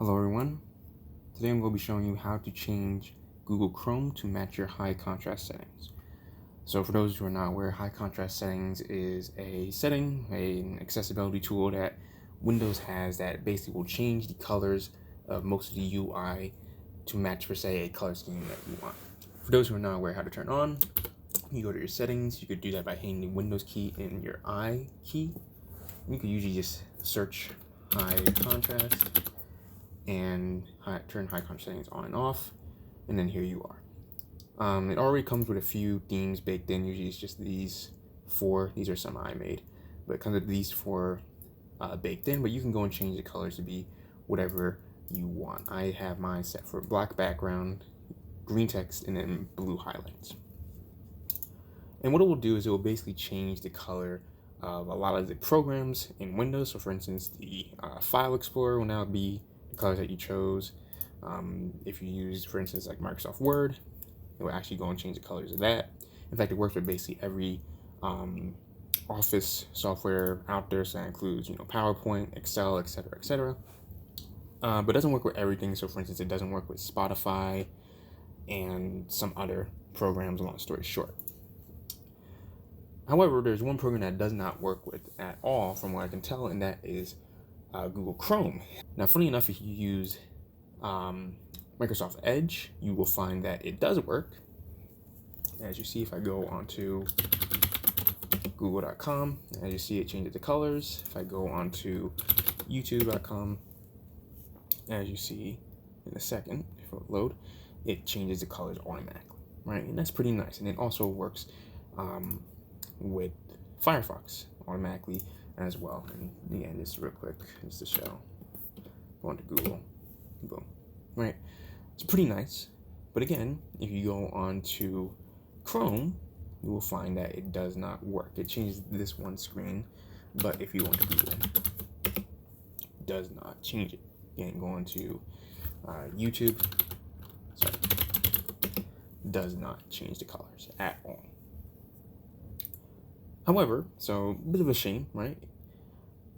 Hello everyone, today I'm going to be showing you how to change Google Chrome to match your high contrast settings. So for those who are not aware, high contrast settings is a setting, an accessibility tool that Windows has that basically will change the colors of most of the UI to match per se a color scheme that you want. For those who are not aware how to turn on, you go to your settings. You could do that by hitting the Windows key and your I key. You could usually just search high contrast and turn high contrast settings on and off, and then here you are. It already comes with a few themes baked in. Usually it's just these four. These are some I made, but it comes with these four baked in, but you can go and change the colors to be whatever you want. I have mine set for black background, green text, and then blue highlights. And what it will do is it will basically change the color of a lot of the programs in Windows. So for instance, the File Explorer will now be the colors that you chose. If you use, for instance, like Microsoft Word, it will actually go and change the colors of that. In fact, it works with basically every Office software out there, so that includes PowerPoint, Excel, etc., etc. But it doesn't work with everything. So for instance, it doesn't work with Spotify and some other programs, long story short. However, there's one program that does not work with at all, from what I can tell, and that is Google Chrome. Now, funny enough, if you use Microsoft Edge, you will find that it does work. As you see, if I go onto google.com, as you see, it changes the colors. If I go onto youtube.com, as you see in a second, if it load, it changes the colors automatically, right? And that's pretty nice. And it also works with Firefox automatically as well. And again, just real quick, just to show, go onto Google, boom, right? It's pretty nice. But again, if you go onto Chrome, you will find that it does not work. It changes this one screen, but if you go into Google, it does not change it. Again, going to YouTube, sorry, does not change the colors at all. However, so a bit of a shame, right?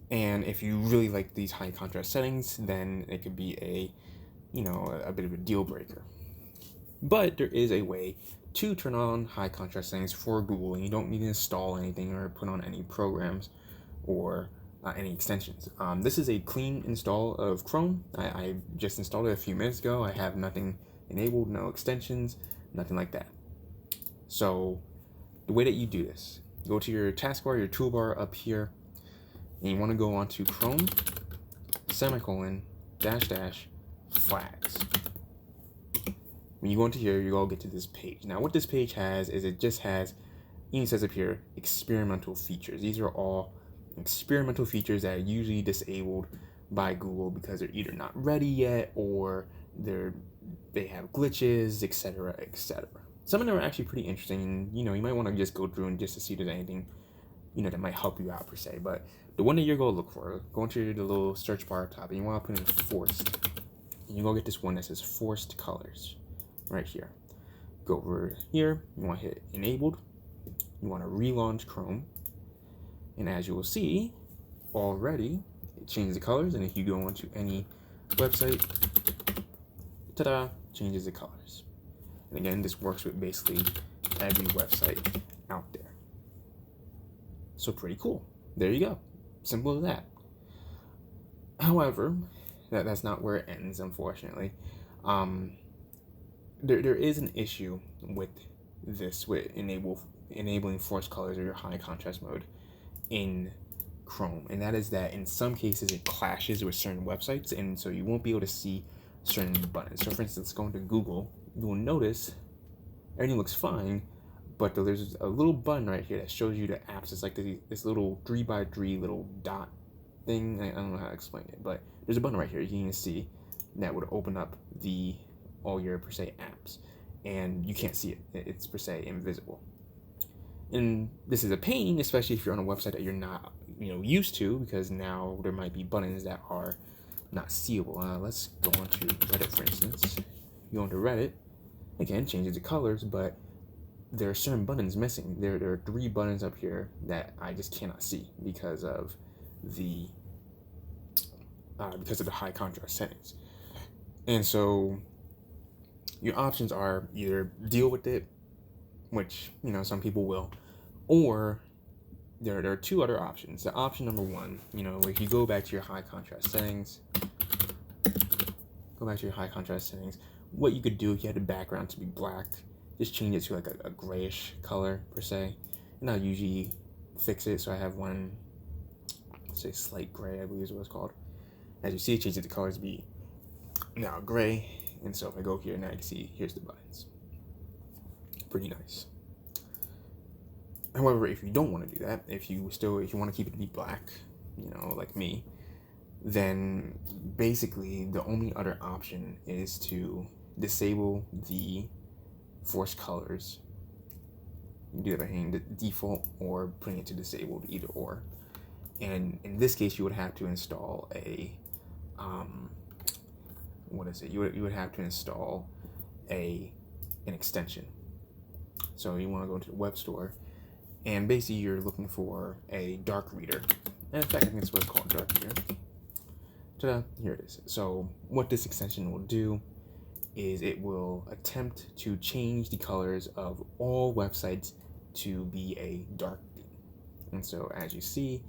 And if you really like these high contrast settings, then it could be a bit of a deal breaker. But there is a way to turn on high contrast settings for Google, and you don't need to install anything or put on any programs or any extensions. This is a clean install of Chrome. I just installed it a few minutes ago. I have nothing enabled, no extensions, nothing like that. So the way that you do this, go to your taskbar, your toolbar up here, and you want to go onto Chrome, semicolon, dash, dash, flags. When you go into here, you all get to this page. Now, what this page has is it just has, it says up here, experimental features. These are all experimental features that are usually disabled by Google because they're either not ready yet or they have glitches, etc., etc. Some of them are actually pretty interesting, and you might want to just go through and just to see if there's anything that might help you out per se. But the one that you're going to look for, go into the little search bar up top, and you want to put in forced, and you go get this one that says forced colors right here. Go over here, you want to hit enabled, you want to relaunch Chrome, and as you will see already, it changes the colors. And if you go onto any website, ta-da, changes the colors. And again, this works with basically every website out there. So pretty cool. There you go. Simple as that. However, that's not where it ends, unfortunately. There is an issue with this, with enabling forced colors or your high contrast mode in Chrome, and that is that in some cases it clashes with certain websites, and so you won't be able to see certain buttons. So for instance, going to Google, you will notice everything looks fine, but there's a little button right here that shows you the apps. It's like this little 3x3 little dot thing. I don't know how to explain it, but there's a button right here you can see that would open up all your per se apps, and you can't see it. It's per se invisible. And this is a pain, especially if you're on a website that you're not used to, because now there might be buttons that are not seeable. Let's go on to Reddit, for instance. You go into Reddit, again, changes the colors, but there are certain buttons missing. There are 3 buttons up here that I just cannot see because of the high contrast settings. And so your options are either deal with it, which, some people will, or there are two other options. The option number one, if you go back to your high contrast settings, what you could do if you had the background to be black, just change it to like a grayish color per se. And I'll usually fix it. So I have one, say slight gray, I believe is what it's called. As you see, it changes the colors to be now gray. And so if I go here now, you can see here's the buttons. Pretty nice. However, if you don't want to do that, if you want to keep it to be black, like me, then basically the only other option is to disable the force colors. You can do that by hitting the default or putting it to disabled, either or. And in this case, you would have to install a You would have to install an extension. So you want to go into the web store, and basically you're looking for a dark reader. And in fact, I think that's what it's called, dark reader. Ta-da, here it is. So what this extension will do is it will attempt to change the colors of all websites to be a dark theme. And so as you see,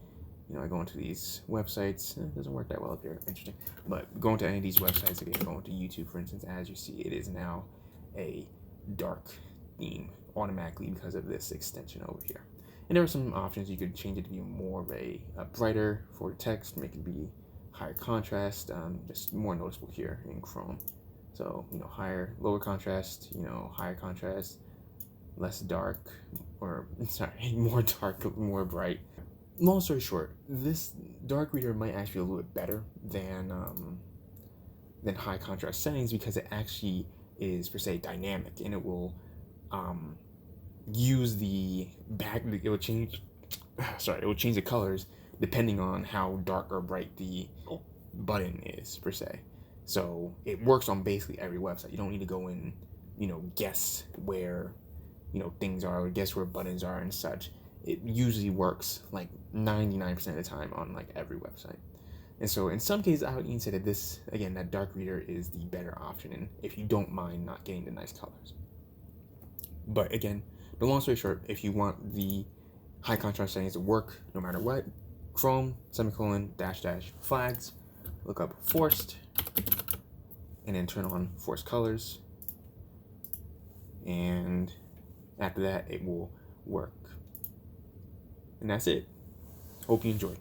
I go into these websites. It doesn't work that well up here. Interesting. But going to any of these websites, again, going to YouTube, for instance, as you see, it is now a dark theme automatically because of this extension over here. And there are some options. You could change it to be more of a brighter for the text, make it be higher contrast, just more noticeable here in Chrome. So, lower contrast, higher contrast, less dark, or more dark, more bright. Long story short, this dark reader might actually be a little bit better than high contrast settings because it actually is per se dynamic, and it will use it will change the colors depending on how dark or bright the button is per se. So it works on basically every website. You don't need to go in, guess where things are, or guess where buttons are and such. It usually works like 99% of the time on like every website. And so in some cases, I would even say that that dark reader is the better option, and if you don't mind not getting the nice colors. But again, the long story short, if you want the high contrast settings to work no matter what, Chrome, -- flags, look up forced, and then turn on forced colors. And after that, it will work. And that's it. Hope you enjoyed.